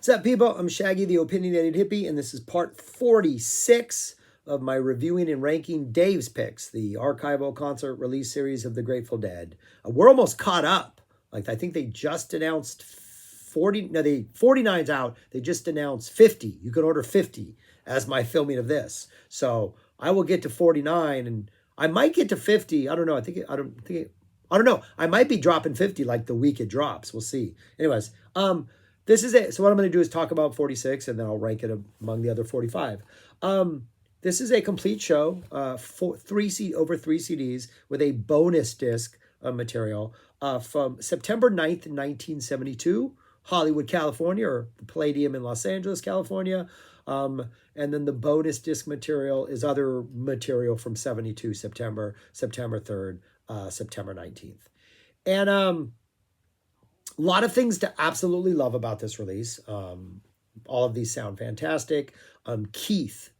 What's up, people? I'm Shaggy, the Opinionated Hippie, and this is part 46 of my reviewing and ranking Dave's Picks, the archival concert release series of the Grateful Dead. We're almost caught up. Like, I think they just announced 49's out. They just announced 50. You can order 50 as my filming of this. So I will get to 49, and I might get to 50. I don't know. I don't know. I might be dropping 50 like the week it drops. We'll see. Anyways, this is it. So what I'm going to do is talk about 46, and then I'll rank it among the other 45. This is a complete show, over 3 CDs with a bonus disc of material from September 9th, 1972, Hollywood, California, or the Palladium in Los Angeles, California. And then the bonus disc material is other material from 72, September 3rd, September 19th. And a lot of things to absolutely love about this release. All of these sound fantastic. Keith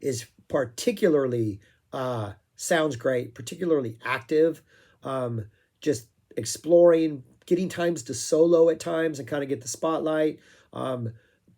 is particularly, sounds great, particularly active, just exploring, getting times to solo at times and kind of get the spotlight.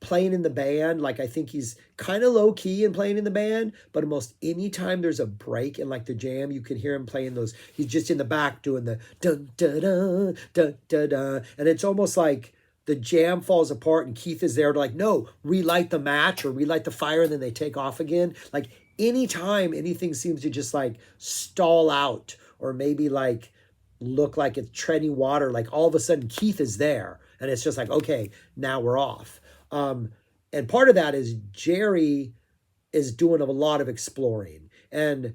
Playing in the band, like I think he's kind of low key in playing in the band, but almost any time there's a break in like the jam, you can hear him playing those. He's just in the back doing the dun dun dun dun dun dun, and it's almost like the jam falls apart and Keith is there to like, no, relight the match or relight the fire, and then they take off again. Like anytime anything seems to just like stall out or maybe like look like it's treading water, like all of a sudden Keith is there and it's just like, okay, now we're off. And part of that is Jerry is doing a lot of exploring, and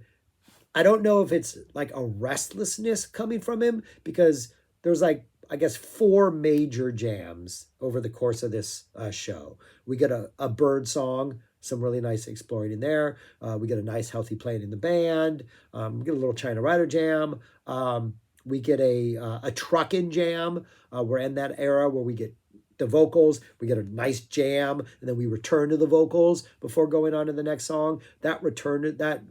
I don't know if it's like a restlessness coming from him, because there's like, I guess, 4 major jams over the course of this show. We get a Birdsong, some really nice exploring in there. We get a nice healthy playing in the band. We get a little China Rider jam. We get a truckin' jam. We're in that era where we get the vocals, we get a nice jam, and then we return to the vocals before going on to the next song. That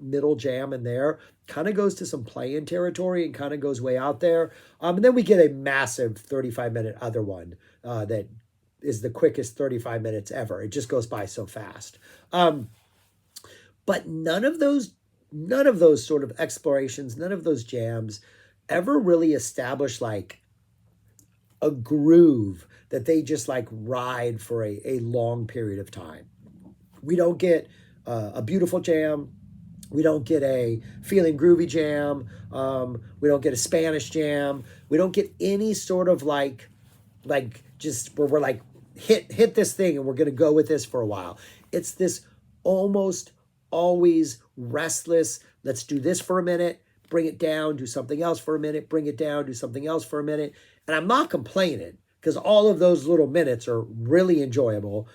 middle jam in there kind of goes to some play-in territory and kind of goes way out there. And then we get a massive 35-minute other one that is the quickest 35 minutes ever. It just goes by so fast. But none of those sort of explorations, none of those jams ever really establish like a groove that they just like ride for a long period of time. We don't get a beautiful jam. We don't get a feeling groovy jam. We don't get a Spanish jam. We don't get any sort of like just where we're like, hit this thing and we're going to go with this for a while. It's this almost always restless, let's do this for a minute, bring it down, do something else for a minute, bring it down, do something else for a minute. And I'm not complaining, because all of those little minutes are really enjoyable.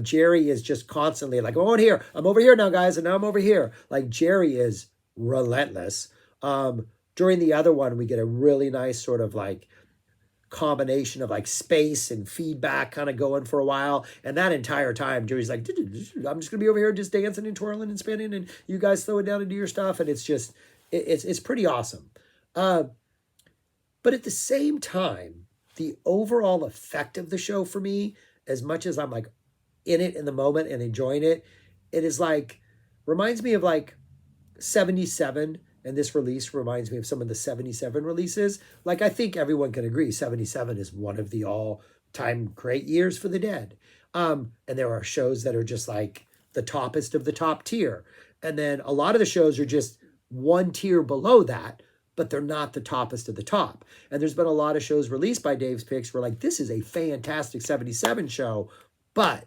Jerry is just constantly like, I'm over here now, guys, and now I'm over here. Like, Jerry is relentless. During the other one, we get a really nice sort of like combination of like space and feedback kind of going for a while. And that entire time, Jerry's like, I'm just going to be over here just dancing and twirling and spinning, and you guys slow it down and do your stuff. And it's just, it's pretty awesome. But at the same time, the overall effect of the show for me, as much as I'm like in it in the moment and enjoying it, it is like, reminds me of like 77. And this release reminds me of some of the 77 releases. Like, I think everyone can agree 77 is one of the all-time great years for the Dead. And there are shows that are just like the toppest of the top tier. And then a lot of the shows are just one tier below that, but they're not the toppest of the top. And there's been a lot of shows released by Dave's Picks where like, this is a fantastic 77 show, but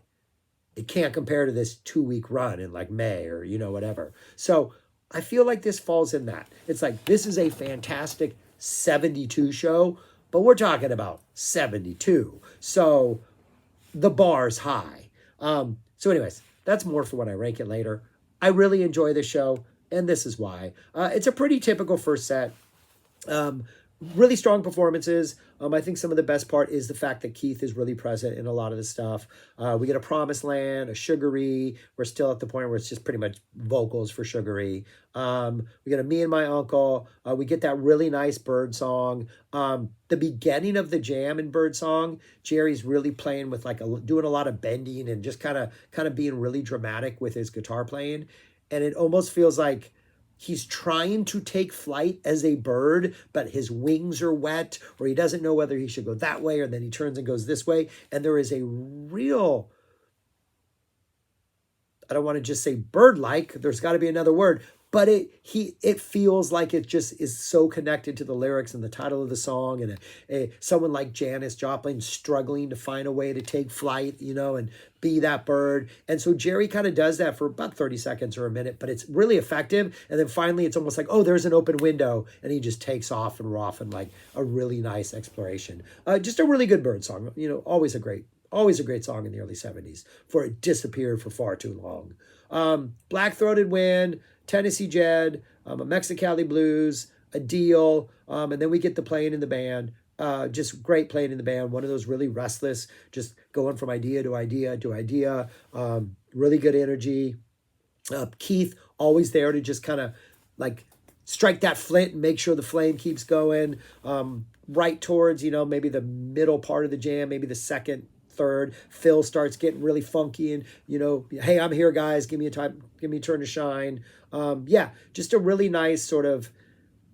it can't compare to this 2-week run in like May or, whatever. So I feel like this falls in that. It's like, this is a fantastic 72 show, but we're talking about 72. So the bar's high. So anyways, that's more for when I rank it later. I really enjoy this show, and this is why. It's a pretty typical first set. really strong performances. I think some of the best part is the fact that Keith is really present in a lot of the stuff. We get a Promised Land, a Sugary. We're still at the point where it's just pretty much vocals for Sugary. We get a Me and My Uncle. We get that really nice Birdsong. The beginning of the jam in Birdsong, Jerry's really playing with like doing a lot of bending and just kind of being really dramatic with his guitar playing, and it almost feels like he's trying to take flight as a bird, but his wings are wet, or he doesn't know whether he should go that way, or then he turns and goes this way. And there is a real, I don't want to just say bird-like, there's got to be another word, but it feels like it just is so connected to the lyrics and the title of the song, and someone like Janis Joplin struggling to find a way to take flight, and be that bird. And so Jerry kind of does that for about 30 seconds or a minute, but it's really effective. And then finally it's almost like, oh, there's an open window, and he just takes off and we're off in like a really nice exploration. Just a really good bird song, always a great song in the early 70s, before it disappeared for far too long. Black-Throated Wind, Tennessee Jed, a Mexicali Blues, a Deal, and then we get the playing in the band. Just great playing in the band. One of those really restless, just going from idea to idea to idea. Really good energy. Keith always there to just kind of like strike that flint and make sure the flame keeps going. Right towards, maybe the middle part of the jam, maybe the second, third, Phil starts getting really funky and, hey, I'm here, guys. Give me a turn to shine. Just a really nice sort of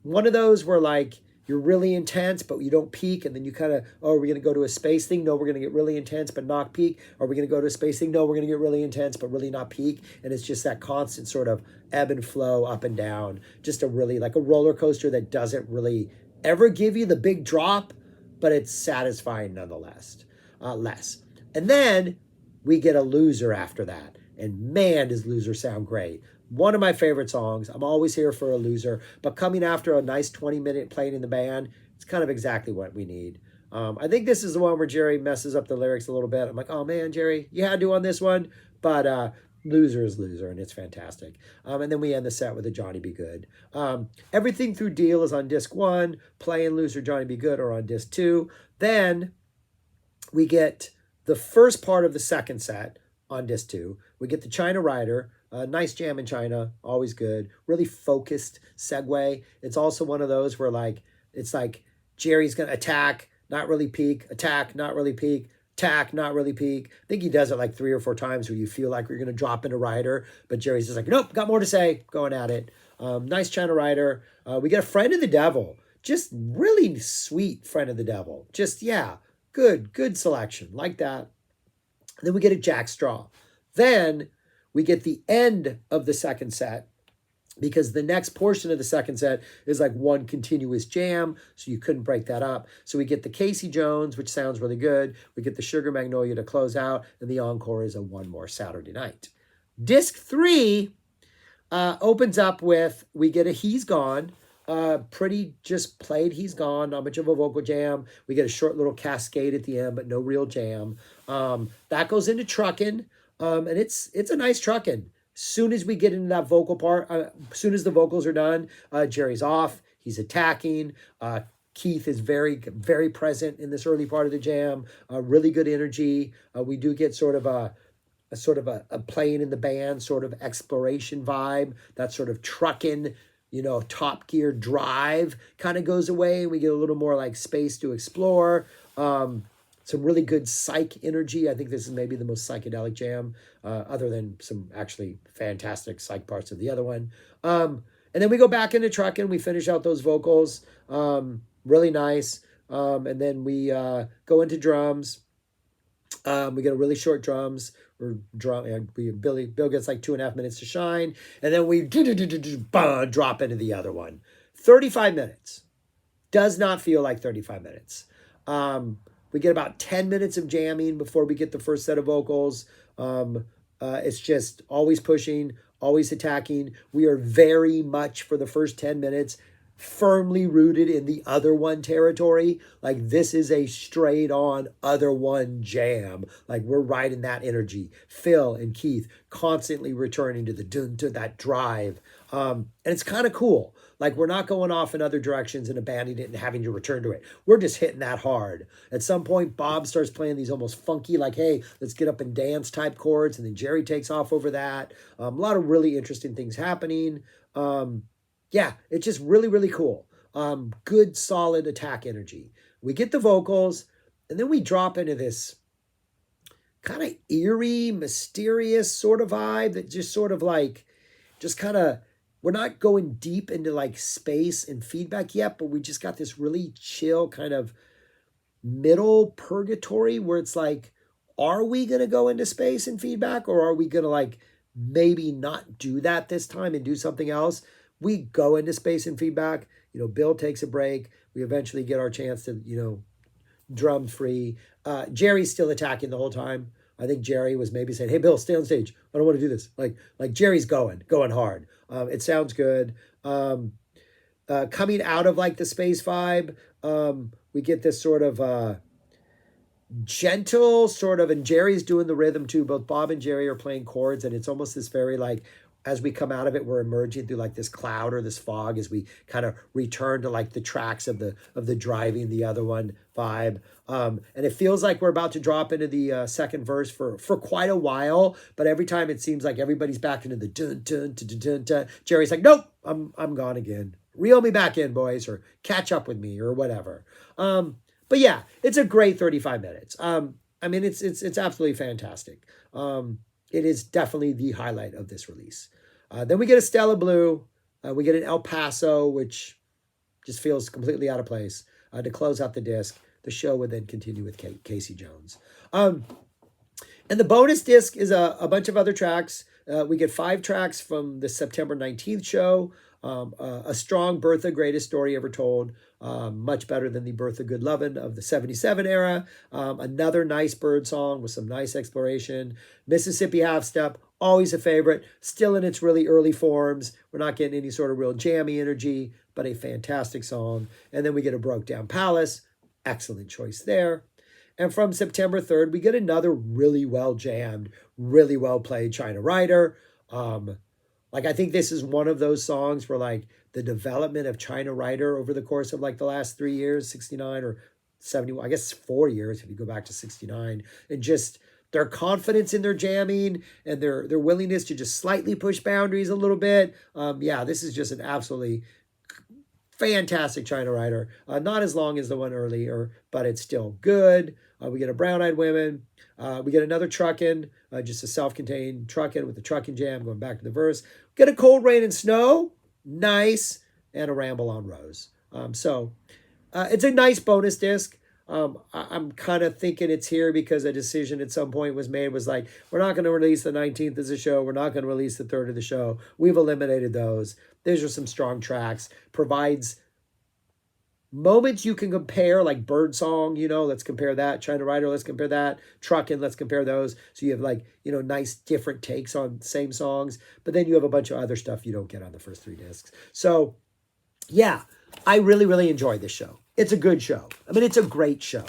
one of those where like you're really intense, but you don't peak. And then you kind of, oh, are we going to go to a space thing? No, we're going to get really intense, but not peak. Are we going to go to a space thing? No, we're going to get really intense, but really not peak. And it's just that constant sort of ebb and flow, up and down. Just a really like a roller coaster that doesn't really ever give you the big drop, but it's satisfying nonetheless. Less. And then we get a Loser after that. And man, does Loser sound great. One of my favorite songs. I'm always here for a Loser. But coming after a nice 20-minute playing in the band, it's kind of exactly what we need. I think this is the one where Jerry messes up the lyrics a little bit. I'm like, oh man, Jerry, you had to on this one. But Loser is Loser, and it's fantastic. And then we end the set with a Johnny Be Good. Everything Through Deal is on disc 1. Playing Loser, Johnny Be Good are on disc 2. Then we get the first part of the second set on disc 2. We get the China Rider, nice jam in China, always good, really focused segue. It's also one of those where it's like Jerry's going to attack, not really peak, attack, not really peak, attack, not really peak. I think he does it like 3 or 4 times where you feel like you're going to drop into Rider, but Jerry's just like, nope, got more to say, going at it. Nice China Rider. We get a Friend of the Devil, just really sweet Friend of the Devil. Just, yeah. Good selection. Like that. And then we get a Jack Straw. Then we get the end of the second set, because the next portion of the second set is like one continuous jam, so you couldn't break that up. So we get the Casey Jones, which sounds really good. We get the Sugar Magnolia to close out, and the encore is a One More Saturday Night. Disc 3 opens up with, we get a He's Gone. Pretty just played He's Gone, not much of a vocal jam. We get a short little cascade at the end, but no real jam. That goes into Truckin', and it's a nice Truckin'. Soon as we get into that vocal part, as soon as the vocals are done, Jerry's off, he's attacking. Keith is very, very present in this early part of the jam. Really good energy. We do get sort of a playing in the band sort of exploration vibe. That sort of Truckin', Top Gear drive kind of goes away. We get a little more like space to explore. Some really good psych energy. I think this is maybe the most psychedelic jam, other than some actually fantastic psych parts of the other one. And then we go back into Truckin'. We finish out those vocals. Really nice. And then we go into drums. We get a really short drums. Bill gets like 2.5 minutes to shine, and then we drop into the other one. 35 minutes. Does not feel like 35 minutes. We get about 10 minutes of jamming before we get the first set of vocals. It's just always pushing, always attacking. We are very much, for the first 10 minutes, firmly rooted in the other one territory. Like this is a straight on other one jam. Like we're riding that energy. Phil and Keith constantly returning to the dun to that drive. And it's kind of cool. Like we're not going off in other directions and abandoning it and having to return to it. We're just hitting that hard. At some point, Bob starts playing these almost funky, like, hey, let's get up and dance type chords. And then Jerry takes off over that. A lot of really interesting things happening. Yeah, it's just really, really cool. Good, solid attack energy. We get the vocals, and then we drop into this kind of eerie, mysterious sort of vibe that just sort of like, just kind of, we're not going deep into like space and feedback yet, but we just got this really chill kind of middle purgatory where it's like, are we going to go into space and feedback, or are we going to like maybe not do that this time and do something else? We go into space and feedback. Bill takes a break. We eventually get our chance to, drum free. Jerry's still attacking the whole time. I think Jerry was maybe saying, hey, Bill, stay on stage. I don't want to do this. Like Jerry's going hard. It sounds good. Coming out of like the space vibe, we get this sort of gentle sort of, and Jerry's doing the rhythm too. Both Bob and Jerry are playing chords, and it's almost this very like, as we come out of it, we're emerging through like this cloud or this fog as we kind of return to like the tracks of the driving the other one vibe. And it feels like we're about to drop into the second verse for quite a while, but every time it seems like everybody's back into the dun dun dun dun dun. Dun. Jerry's like, nope, I'm gone again. Reel me back in, boys, or catch up with me, or whatever. But yeah, it's a great 35 minutes. I mean, it's absolutely fantastic. It is definitely the highlight of this release. Then we get a Stella Blue. We get an El Paso, which just feels completely out of place to close out the disc. The show would then continue with Casey Jones. And the bonus disc is a bunch of other tracks. We get 5 tracks from the September 19th show. A strong Bertha, greatest story ever told. Much better than the Bertha Good Lovin' of the 77 era. Another nice Birdsong with some nice exploration. Mississippi Half Step, always a favorite. Still in its really early forms. We're not getting any sort of real jammy energy, but a fantastic song. And then we get a Broke Down Palace. Excellent choice there. And from September 3rd, we get another really well jammed, really well played China Rider. I think this is one of those songs where like the development of China Rider over the course of like the last 3 years, 69 or 71, I guess 4 years if you go back to 69, and just their confidence in their jamming and their willingness to just slightly push boundaries a little bit. Yeah, this is just an absolutely fantastic China Rider. Not as long as the one earlier, but it's still good. We get a Brown Eyed Women. We get another Truckin', just a self-contained Truckin' with the Truckin' Jam, going back to the verse. Get a Cold Rain and Snow, nice, and a Ramble on Rose. So it's a nice bonus disc. I'm kind of thinking it's here because a decision at some point was made, was like, we're not going to release the 19th as a show. We're not going to release the 3rd of the show. We've eliminated those. These are some strong tracks. Provides moments you can compare, like Birdsong, let's compare that. China Rider, let's compare that. Truckin', let's compare those. So you have like, nice different takes on same songs. But then you have a bunch of other stuff you don't get on the first 3 discs. So yeah, I really, really enjoyed this show. It's a good show. I mean, it's a great show.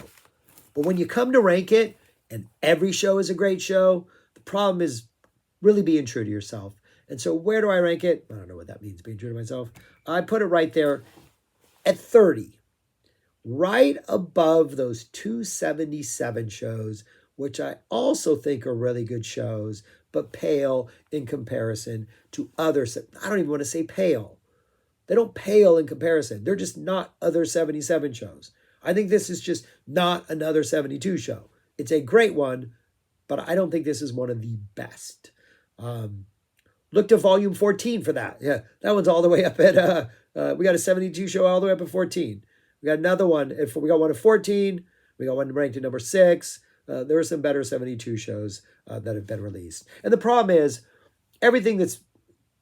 But when you come to rank it, and every show is a great show, the problem is really being true to yourself. And so where do I rank it? I don't know what that means, being true to myself. I put it right there at 30. Right above those 277 shows, which I also think are really good shows, but pale in comparison to others. I don't even want to say pale. They don't pale in comparison. They're just not other 77 shows. I think this is just not another 72 show. It's a great one, but I don't think this is one of the best. Look to volume 14 for that. Yeah, that one's all the way up at, we got a 72 show all the way up at 14. We got another one. We got one at 14. We got one ranked at number 6. There are some better 72 shows that have been released. And the problem is, everything that's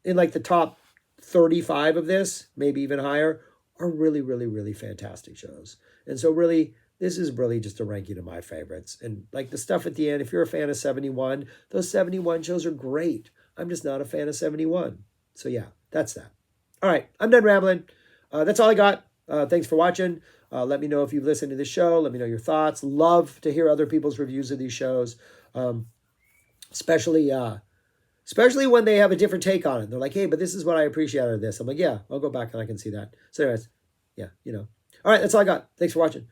in like the top 35 of this, maybe even higher, are really, really, really fantastic shows. And so really, this is really just a ranking of my favorites. And like the stuff at the end, if you're a fan of 71, those 71 shows are great. I'm just not a fan of 71. So yeah, that's that. All right, I'm done rambling. That's all I got. Thanks for watching. Let me know if you've listened to this show. Let me know your thoughts. Love to hear other people's reviews of these shows, um, especially especially when they have a different take on it. They're like, hey, but this is what I appreciate out of this. I'm like, yeah, I'll go back and I can see that. So anyways, yeah, All right, that's all I got. Thanks for watching.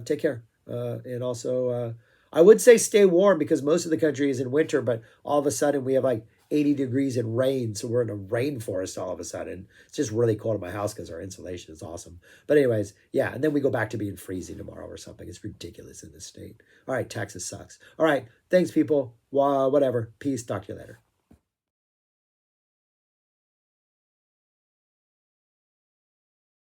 Take care. And also, I would say stay warm because most of the country is in winter, but all of a sudden we have like 80 degrees and rain. So we're in a rainforest all of a sudden. It's just really cold in my house because our insulation is awesome. But anyways, yeah. And then we go back to being freezing tomorrow or something. It's ridiculous in this state. All right, Texas sucks. All right, thanks, people. Whatever. Peace. Talk to you later.